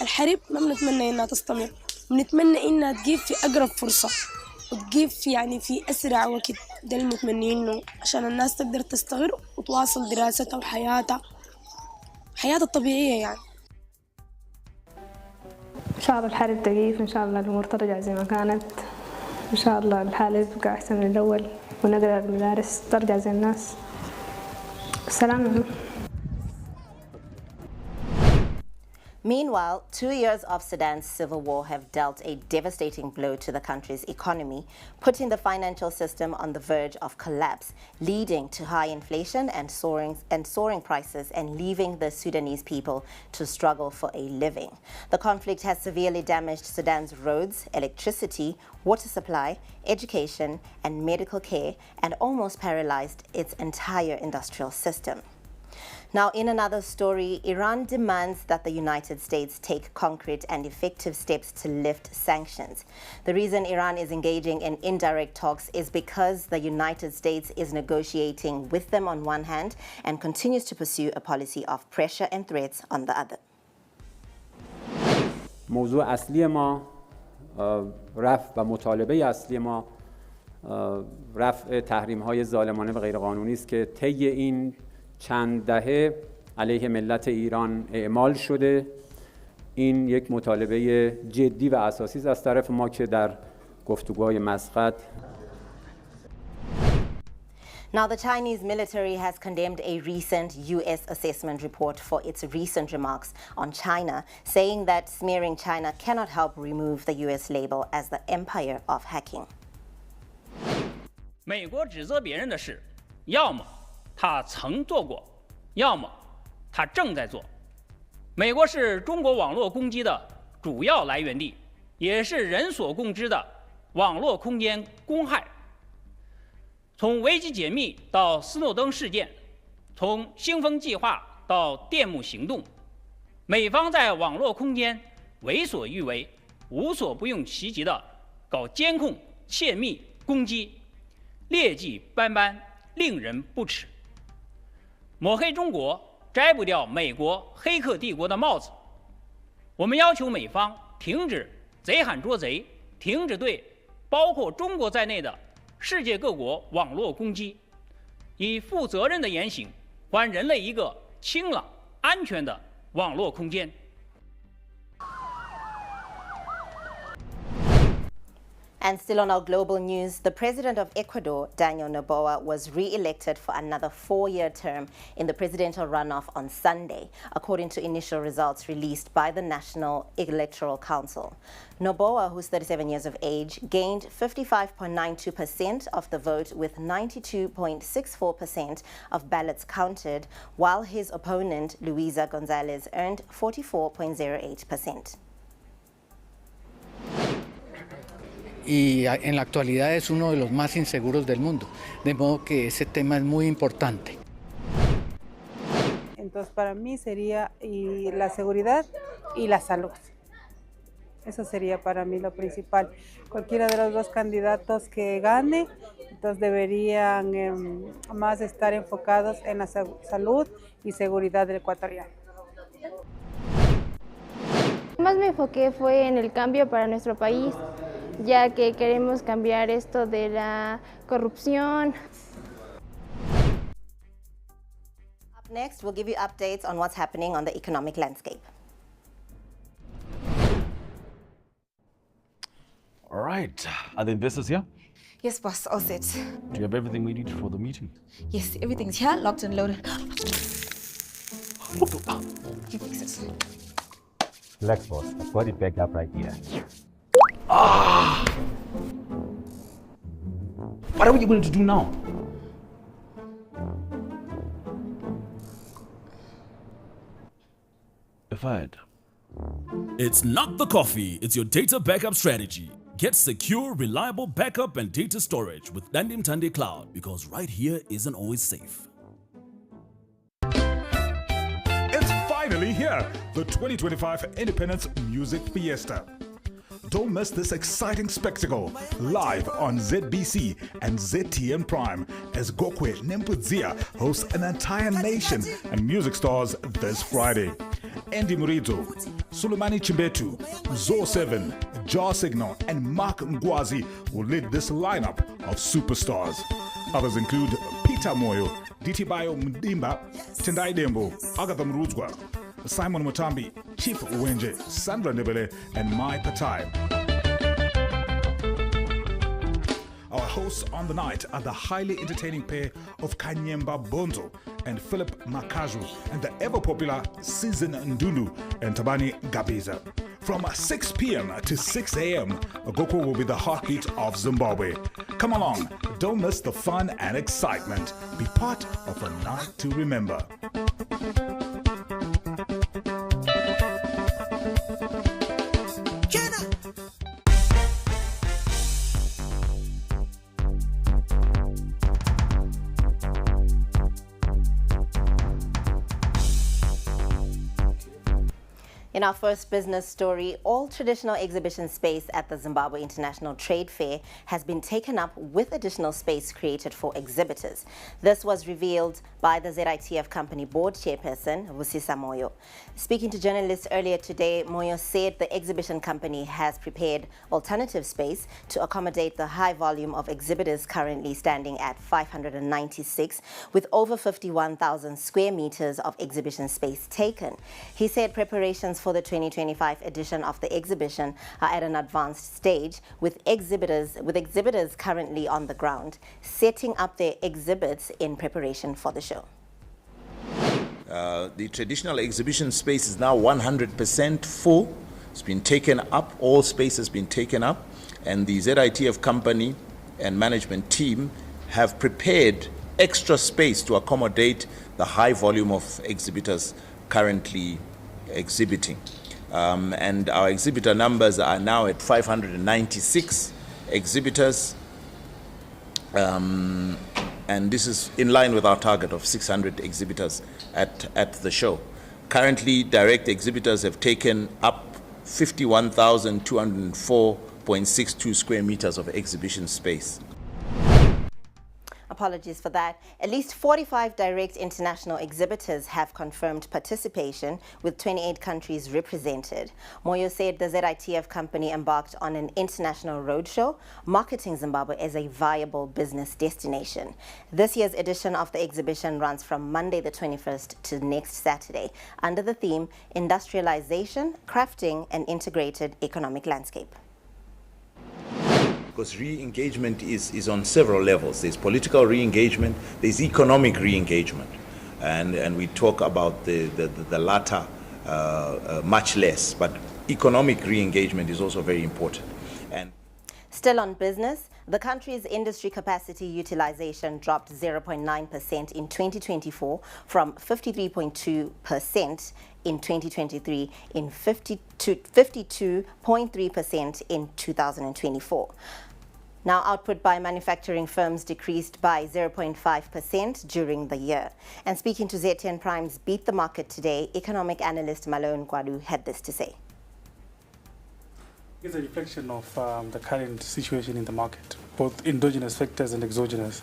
الحرب ما بنتمنى إنها تستمر. بنتمنى إنها تجيب في أقرب فرصة وتجيب في أسرع وقت. ده المتمنينه عشان الناس تقدر تستقر وتواصل دراستها وحياتها حياتها الطبيعية يعني. إن شاء الله الحرب تقيف، إن شاء الله الأمور ترجع زي ما كانت، إن شاء الله الحالة تبقى أحسن من الأول ونقدر المدارس ترجع زي الناس. السلام عليكم. Meanwhile, 2 years of Sudan's civil war have dealt a devastating blow to the country's economy, putting the financial system on the verge of collapse, leading to high inflation and soaring prices, and leaving the Sudanese people to struggle for a living. The conflict has severely damaged Sudan's roads, electricity, water supply, education, and medical care, and almost paralyzed its entire industrial system. Now, in another story, Iran demands that the United States take concrete and effective steps to lift sanctions. The reason Iran is engaging in indirect talks is because the United States is negotiating with them on one hand and continues to pursue a policy of pressure and threats on the other. موضوع اصلی ما رفع و مطالبه اصلی ما رفع تحریم‌های ظالمانه و غیرقانونی است که طی این چند دهه علیه ملت ایران اعمال شده. این یک مطالبه جدی و اساسی است از طرف ما که در گفتگوهای مسقط. Now, the Chinese military has condemned a recent U.S. assessment report for its recent remarks on China, saying that smearing China cannot help remove the U.S. label as the empire of hacking. 美国指责别人的事，要么他曾做过，要么他正在做。美国是中国网络攻击的主要来源地，也是人所共知的网络空间公害。从维基解密到斯诺登事件，从兴风计划到电幕行动，美方在网络空间为所欲为、无所不用其极的搞监控、窃密、攻击，劣迹斑斑，令人不齿。抹黑中国，摘不掉美国黑客帝国的帽子。我们要求美方停止贼喊捉贼，停止对包括中国在内的世界各国网络攻击，以负责任的言行还人类一个清朗、安全的网络空间。And still on our global news, the president of Ecuador, Daniel Noboa, was re-elected for another 4-year term in the presidential runoff on Sunday, according to initial results released by the National Electoral Council. Noboa, who's 37 years of age, gained 55.92% of the vote with 92.64% of ballots counted, while his opponent, Luisa Gonzalez, earned 44.08%. Y en la actualidad es uno de los más inseguros del mundo, de modo que ese tema es muy importante. Entonces para mí sería la seguridad y la salud. Eso sería para mí lo principal. Cualquiera de los dos candidatos que gane, entonces deberían más estar enfocados en la salud y seguridad del ecuatoriano. Más me enfoqué fue en el cambio para nuestro país, ya que queremos cambiar esto de la corrupción. Up next, we'll give you updates on what's happening on the economic landscape. All right. Are the investors here? Yes, boss, all set. Do you have everything we need for the meeting? Yes, everything's here, locked and loaded. You fix it. Relax, boss. I've got it backed up right here. Ah! What are we going to do now? You're fired. It's not the coffee, it's your data backup strategy. Get secure, reliable backup and data storage with Dandim Tande Cloud, because right here isn't always safe. It's finally here, the 2025 Independence Music Fiesta. Don't miss this exciting spectacle live on ZBC and ZTN Prime as Gokwe Nempudzia hosts an entire nation and music stars this Friday. Andy Murito, Sulumani Chimbetu, Zo 7, Jar Signal, and Mark Ngwazi will lead this lineup of superstars. Others include Peter Moyo, DT Bayo Mdimba, Tendai Dembo, Agatha Mruzgwa, Simon Mutambi, Chief Wenje, Sandra Nebele, and Mai Patai. Our hosts on the night are the highly entertaining pair of Kanyemba Bonzo and Philip Makaju and the ever-popular Season Ndulu and Tabani Gabiza. From 6 p.m. to 6 a.m., Agoko will be the heartbeat of Zimbabwe. Come along, don't miss the fun and excitement. Be part of a night to remember. In our first business story, all traditional exhibition space at the Zimbabwe International Trade Fair has been taken up with additional space created for exhibitors. This was revealed by the ZITF company board chairperson, Vusisa Moyo. Speaking to journalists earlier today, Moyo said the exhibition company has prepared alternative space to accommodate the high volume of exhibitors currently standing at 596, with over 51,000 square meters of exhibition space taken. He said preparations for the 2025 edition of the exhibition are at an advanced stage, with exhibitors currently on the ground setting up their exhibits in preparation for the show. The traditional exhibition space is now 100% full. It's been taken up, all space has been taken up, and the ZITF company and management team have prepared extra space to accommodate the high volume of exhibitors currently exhibiting. And our exhibitor numbers are now at 596 exhibitors, and this is in line with our target of 600 exhibitors at the show. Currently, direct exhibitors have taken up 51,204.62 square meters of exhibition space. Apologies for that. At least 45 direct international exhibitors have confirmed participation, with 28 countries represented. Moyo said the ZITF company embarked on an international roadshow, marketing Zimbabwe as a viable business destination. This year's edition of the exhibition runs from Monday the 21st to next Saturday, under the theme Industrialization, Crafting and Integrated Economic Landscape. Because re-engagement is on several levels. There's political re-engagement, there's economic re-engagement, and we talk about the latter much less, but economic re-engagement is also very important. And still on business, the country's industry capacity utilization dropped 0.9% in 2024 from 53.2% in 2023 in 52.3% in 2024. Now, output by manufacturing firms decreased by 0.5% during the year. And speaking to ZTN Prime's Beat the Market today, economic analyst Malone Gwadu had this to say. It's a reflection of the current situation in the market. both endogenous factors and exogenous.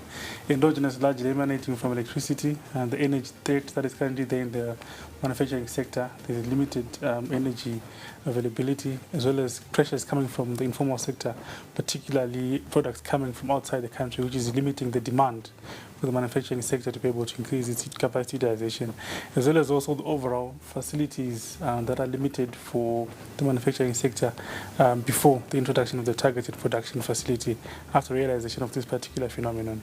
Endogenous largely emanating from electricity and the energy threat that is currently there in the manufacturing sector. There's limited energy availability, as well as pressures coming from the informal sector, particularly products coming from outside the country, which is limiting the demand for the manufacturing sector to be able to increase its capacity utilization, as well as also the overall facilities that are limited for the manufacturing sector before the introduction of the targeted production facility after realization of this particular phenomenon.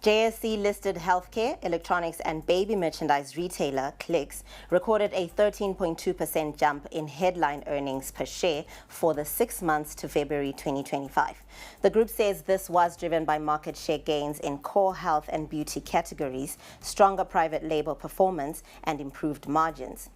JSE-listed healthcare, electronics and baby merchandise retailer Clicks recorded a 13.2% jump in headline earnings per share for the 6 months to February 2025. The group says this was driven by market share gains in core health and beauty categories, stronger private label performance and improved margins.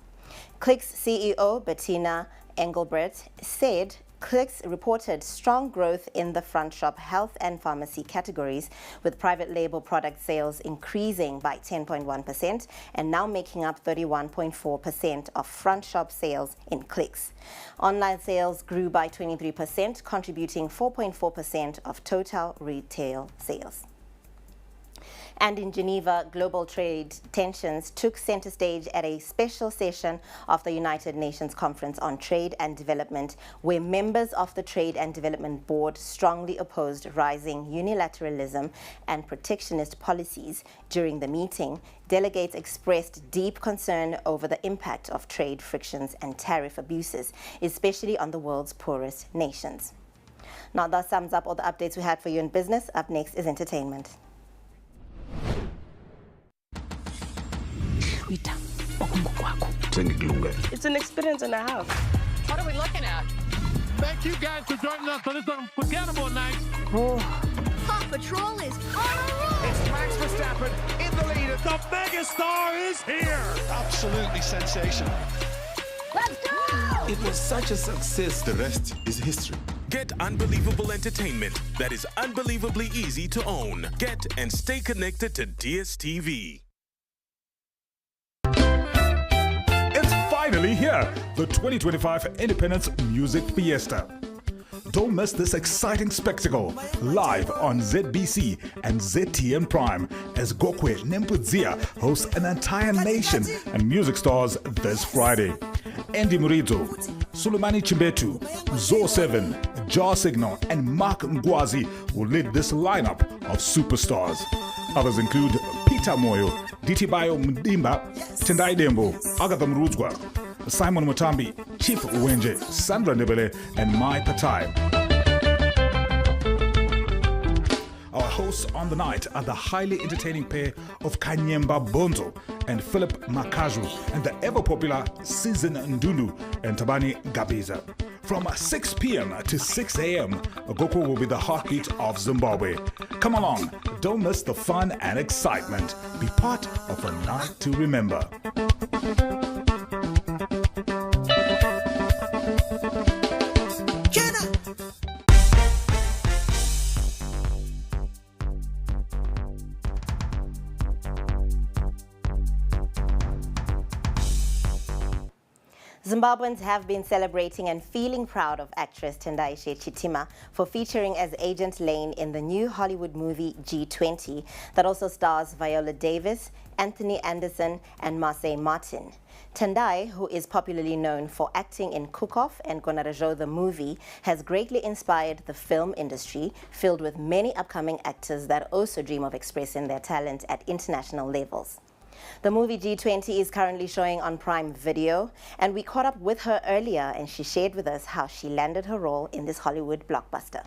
Clicks CEO Bettina Engelbert said Clicks reported strong growth in the front shop health and pharmacy categories, with private label product sales increasing by 10.1% and now making up 31.4% of front shop sales in Clicks. Online sales grew by 23%, contributing 4.4% of total retail sales. And in Geneva, global trade tensions took center stage at a special session of the United Nations Conference on Trade and Development, where members of the Trade and Development Board strongly opposed rising unilateralism and protectionist policies. During the meeting, delegates expressed deep concern over the impact of trade frictions and tariff abuses, especially on the world's poorest nations. Now, that sums up all the updates we had for you in business. Up next is entertainment. It's an experience and a half. What are we looking at? Thank you guys for joining us on this unforgettable night. Paw Patrol is on a roll. It's Max Verstappen in the lead. The megastar is here. Absolutely sensational. Let's go! It was such a success, the rest is history. Get unbelievable entertainment that is unbelievably easy to own. Get and stay connected to DSTV. Finally here, the 2025 Independence Music Fiesta. Don't miss this exciting spectacle live on ZBC and ZTN Prime as Gokwe Nempudzia hosts an entire nation and music stars this Friday. Andy Murizo, Sulumani Chimbetu, Zo7, Jar Signal and Mark Ngwazi will lead this lineup of superstars. Others include Peter Moyo, Ditibayo Mdimba, Tendai Dembo, Agatha Mruzwa, Simon Mutambi, Chief Wenje, Sandra Nebele, and Mai Patai. Our hosts on the night are the highly entertaining pair of Kanyemba Bonzo and Philip Makaju, and the ever-popular Season Ndulu and Tabani Gabiza. From 6 p.m. to 6 a.m., Agoko will be the heartbeat of Zimbabwe. Come along, don't miss the fun and excitement. Be part of a night to remember. Zimbabweans have been celebrating and feeling proud of actress Tendaishe Chitima for featuring as Agent Lane in the new Hollywood movie G20 that also stars Viola Davis, Anthony Anderson and Marseille Martin. Tendai, who is popularly known for acting in Cook-Off and Gonarajo the movie, has greatly inspired the film industry, filled with many upcoming actors that also dream of expressing their talent at international levels. The movie G20 is currently showing on Prime Video, and we caught up with her earlier and she shared with us how she landed her role in this Hollywood blockbuster.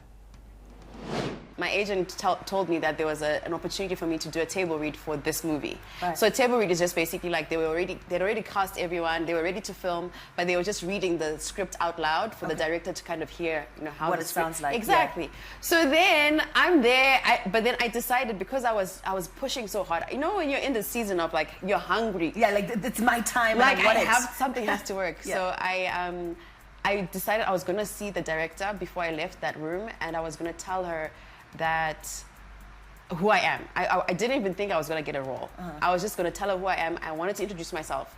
My agent told me that there was an opportunity for me to do a table read for this movie. Right. So a table read is just basically like they'd already cast everyone, they were ready to film, but they were just reading the script out loud for the director to kind of hear, how what the it script, sounds like. exactly. Yeah. So then I'm there, but then I decided, because I was pushing so hard. When you're in the season of like you're hungry. Yeah, like it's my time. Like and I want it. something has to work. Yeah. So I decided I was gonna see the director before I left that room, and I was gonna tell her that who I am. I didn't even think I was gonna get a role. I was just gonna tell her who I am. I wanted to introduce myself.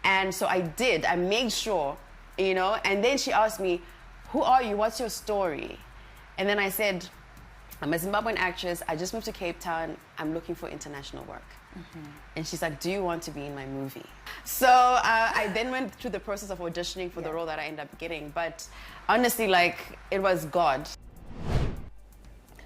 And so I did. I made sure, and then she asked me, who are you? What's your story? And then I said, I'm a Zimbabwean actress. I just moved to Cape Town. I'm looking for international work. And she's like, do you want to be in my movie? So I then went through the process of auditioning for the role that I ended up getting. But honestly, like, it was God.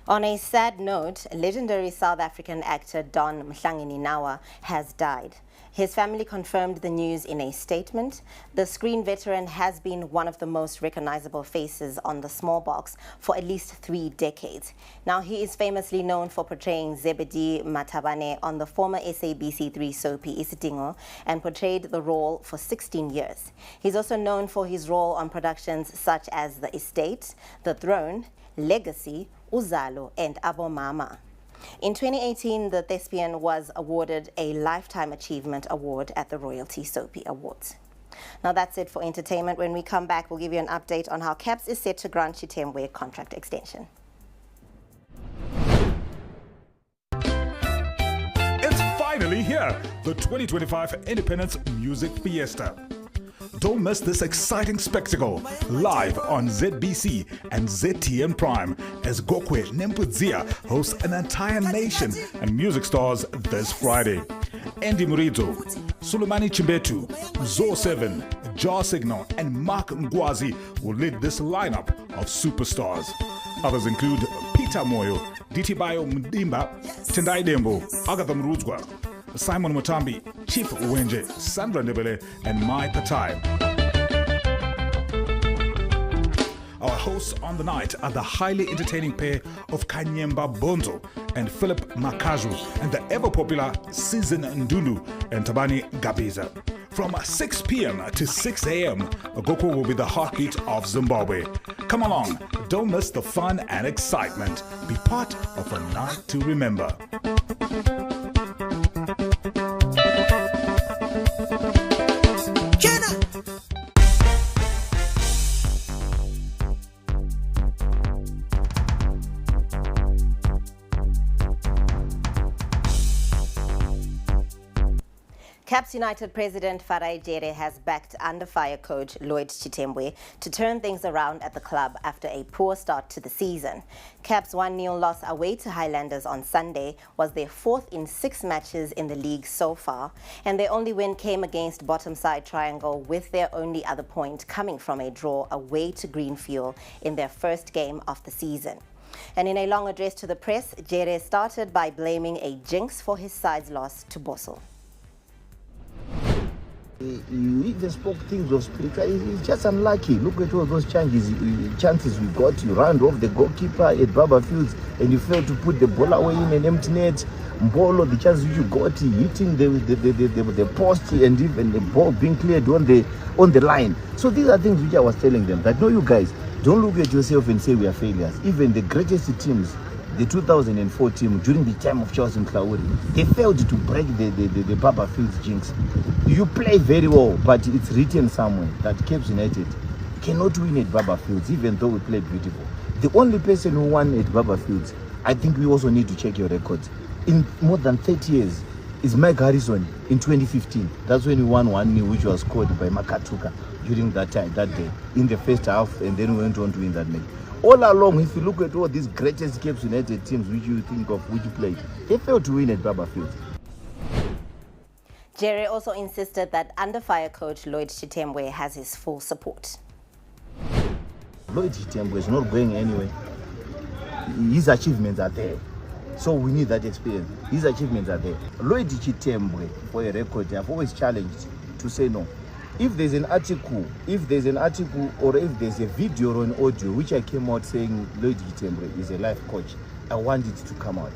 On a sad note, legendary South African actor Don Mhlangeni Nawa has died. His family confirmed the news in a statement. The screen veteran has been one of the most recognizable faces on the small box for at least 3 decades. Now, he is famously known for portraying Zebedee Matabane on the former SABC3 soapie Isidingo and portrayed the role for 16 years. He's also known for his role on productions such as The Estate, The Throne, Legacy, Uzalo, and Abomama. In 2018, the thespian was awarded a Lifetime Achievement Award at the Royalty Soapie Awards. Now that's it for entertainment. When we come back, we'll give you an update on how CAPS is set to grant Chitembwe contract extension. It's finally here, the 2025 Independence Music Fiesta. Don't miss this exciting spectacle live on ZBC and ZTN Prime as Gokwe Nempudzia hosts an entire nation and music stars this Friday. Andy Murizo, Sulumani Chimbetu, Zo 7, Jar Signal, and Mark Ngwazi will lead this lineup of superstars. Others include Peter Moyo, Ditibayo Mdimba, Tendai Dembo, Agatha Mruzwa, Simon Mutambi, Chief Uwenje, Sandra Ndebele, and Mai Patai. Our hosts on the night are the highly entertaining pair of Kanyemba Bonzo and Philip Makaju and the ever-popular Season Ndulu and Tabani Gabiza. From 6 p.m. to 6 a.m., Gokwe will be the heartbeat of Zimbabwe. Come along, don't miss the fun and excitement. Be part of a night to remember. CAPS United President Farai Jere has backed under-fire coach Lloyd Chitembwe to turn things around at the club after a poor start to the season. CAPS' 1-0 loss away to Highlanders on Sunday was their 4th in 6 matches in the league so far, and their only win came against bottom-side Triangle, with their only other point coming from a draw away to Greenfield in their first game of the season. And in a long address to the press, Jere started by blaming a jinx for his side's loss to Bossel. You even spoke things of spirit. It's just unlucky. Look at all those chances we got. You round off the goalkeeper at Baba Fields and you failed to put the ball away in an empty net. Mbolo, the chances you got, hitting the post and even the ball being cleared on the line. So these are things which I was telling them that no, you guys, don't look at yourself and say we are failures. Even the greatest teams, the 2004 team, during the time of Charles Nklauri, they failed to break the Baba Fields jinx. You play very well, but it's written somewhere that CAPS United cannot win at Baba Fields, even though we played beautiful. The only person who won at Baba Fields, I think we also need to check your records, in more than 30 years, is Mike Harrison in 2015. That's when we won 1-0, which was scored by Makatuka during that time, that day, in the first half, and then we went on to win that match. All along, if you look at all these greatest CAPS United teams which you think of, which you played, they failed to win at Baba Fields. Jere also insisted that under-fire coach Lloyd Chitembwe has his full support. Lloyd Chitembwe is not going anywhere. His achievements are there. So we need that experience. His achievements are there. Lloyd Chitembwe, for a record, I've always challenged to say no. If there's an article or if there's a video or an audio which I came out saying Lloyd Chitembwe is a life coach, I want it to come out.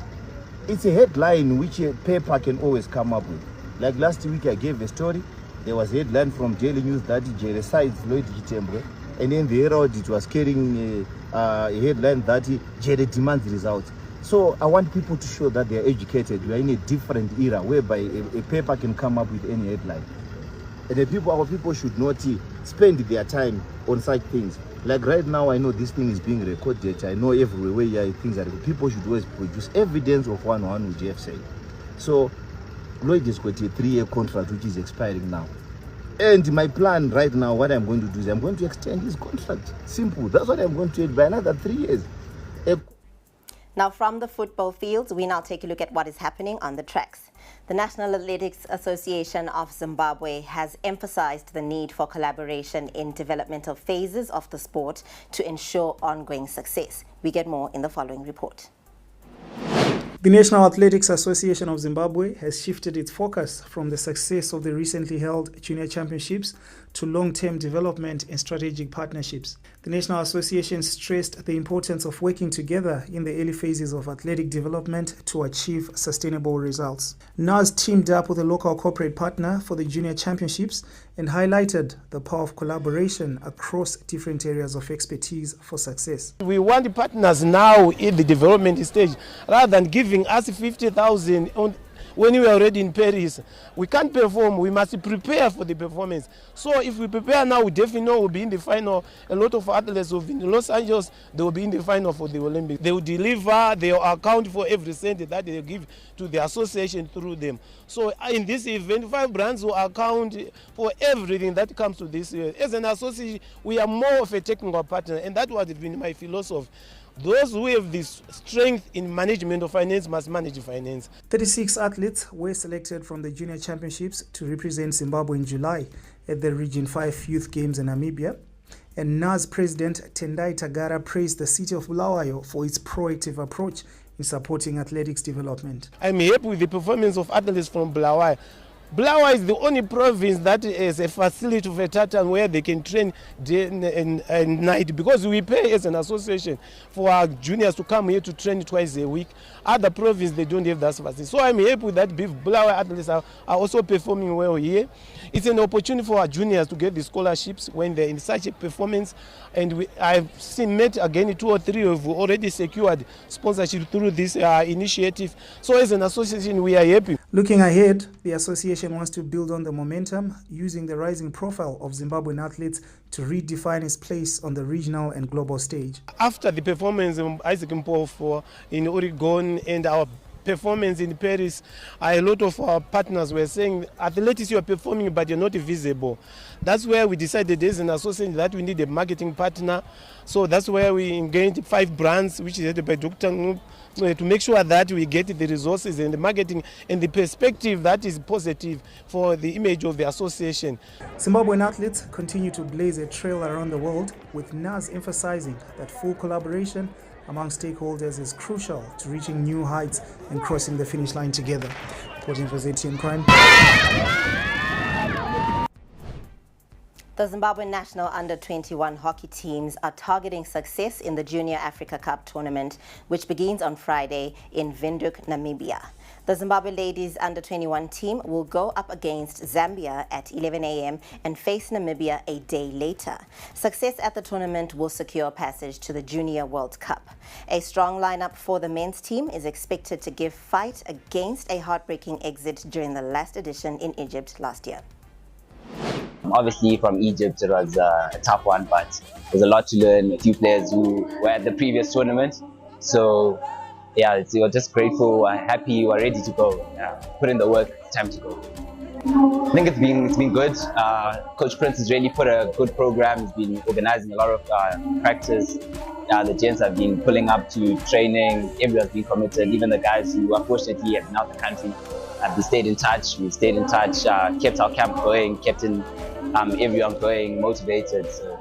It's a headline which a paper can always come up with. Like last week I gave a story, there was a headline from Daily News that Jere sides Lloyd Chitembwe, and then the Herald, it was carrying a headline that Jere demands results. So I want people to show that they are educated. We are in a different era whereby a paper can come up with any headline. And our people should not spend their time on such things. Like right now, I know this thing is being recorded. I know everywhere where things are. People should always produce evidence of what Jeff said. So Lloyd has got a 3-year contract which is expiring now. And my plan right now, what I'm going to do is I'm going to extend his contract. Simple. That's what I'm going to do by another 3 years. Now from the football fields, we now take a look at what is happening on the tracks. The National Athletics Association of Zimbabwe has emphasized the need for collaboration in developmental phases of the sport to ensure ongoing success. We get more in the following report. The National Athletics Association of Zimbabwe has shifted its focus from the success of the recently held Junior Championships to long-term development and strategic partnerships. The National Association stressed the importance of working together in the early phases of athletic development to achieve sustainable results. NAS teamed up with a local corporate partner for the Junior Championships and highlighted the power of collaboration across different areas of expertise for success. We want the partners now in the development stage, rather than giving us 50,000 when we are already in Paris. We can't perform, we must prepare for the performance. So if we prepare now, we definitely know we'll be in the final. A lot of athletes will be in Los Angeles, they will be in the final for the Olympics. They will deliver, they will account for every cent that they give to the association through them. So in this event, 5 brands will account for everything that comes to this. As an association, we are more of a technical partner, and that was been my philosophy. Those who have this strength in management of finance must manage finance. 36 athletes were selected from the Junior Championships to represent Zimbabwe in July at the Region 5 Youth Games in Namibia. And NAS President Tendai Tagara praised the city of Bulawayo for its proactive approach in supporting athletics development. I'm happy with the performance of athletes from Bulawayo. Bulawayo is the only province that has a facility for tartan where they can train day and night, because we pay as an association for our juniors to come here to train twice a week. Other provinces, they don't have that facility. So I'm happy with that. Bulawayo athletes are also performing well here. It's an opportunity for our juniors to get the scholarships when they're in such a performance. And I've met again 2 or 3 who've already secured sponsorship through this initiative. So as an association, we are happy. Looking ahead, the association wants to build on the momentum, using the rising profile of Zimbabwean athletes to redefine its place on the regional and global stage. After the performance of Isaac Mpofu in Oregon and our performance in Paris, a lot of our partners were saying, athletics, you are performing but you're not visible. That's where we decided as an association that we need a marketing partner. So that's where we engaged 5 brands, which is headed by Dr. Ngup, to make sure that we get the resources and the marketing and the perspective that is positive for the image of the association. Zimbabwean athletes continue to blaze a trail around the world, with NAS emphasizing that full collaboration among stakeholders is crucial to reaching new heights and crossing the finish line together. Reporting for ZTN Prime. The Zimbabwe national under-21 hockey teams are targeting success in the Junior Africa Cup tournament, which begins on Friday in Windhoek, Namibia. The Zimbabwe ladies under-21 team will go up against Zambia at 11 a.m. and face Namibia a day later. Success at the tournament will secure passage to the Junior World Cup. A strong lineup for the men's team is expected to give fight against a heartbreaking exit during the last edition in Egypt last year. Obviously from Egypt it was a tough one, but there's a lot to learn. A few players who were at the previous tournament, so yeah, we're just grateful, we're happy, we're ready to go. Yeah, put in the work, it's time to go. I think it's been good. Coach Prince has really put a good program. He's been organizing a lot of practice. The gents have been pulling up to training. Everyone's been committed, even the guys who unfortunately have been out the country. We stayed in touch, kept our camp going, kept everyone going, motivated. So.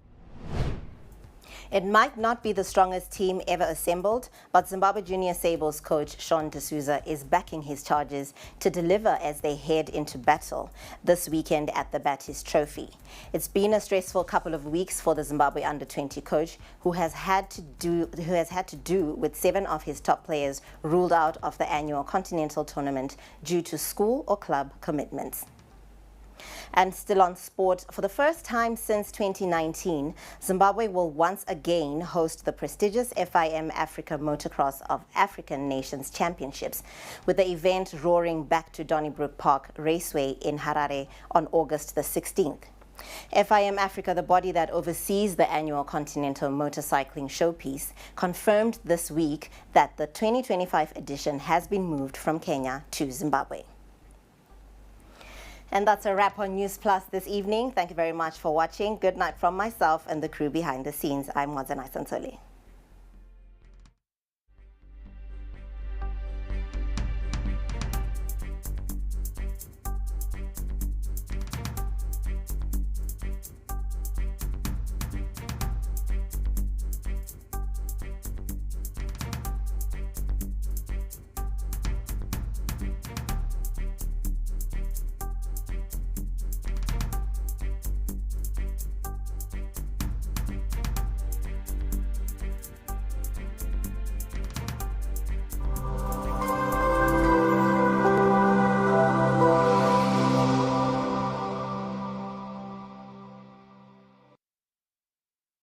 It might not be the strongest team ever assembled, but Zimbabwe Junior Sables coach Sean D'Souza is backing his charges to deliver as they head into battle this weekend at the Baptist Trophy. It's been a stressful couple of weeks for the Zimbabwe under-20 coach, who has had to do with 7 of his top players ruled out of the annual continental tournament due to school or club commitments. And still on sport, for the first time since 2019, Zimbabwe will once again host the prestigious FIM Africa Motocross of African Nations Championships, with the event roaring back to Donnybrook Park Raceway in Harare on August the 16th. FIM Africa, the body that oversees the annual Continental Motorcycling Showpiece, confirmed this week that the 2025 edition has been moved from Kenya to Zimbabwe. And that's a wrap on Newsplus this evening. Thank you very much for watching. Good night from myself and the crew behind the scenes. I'm Wazanai Santoli.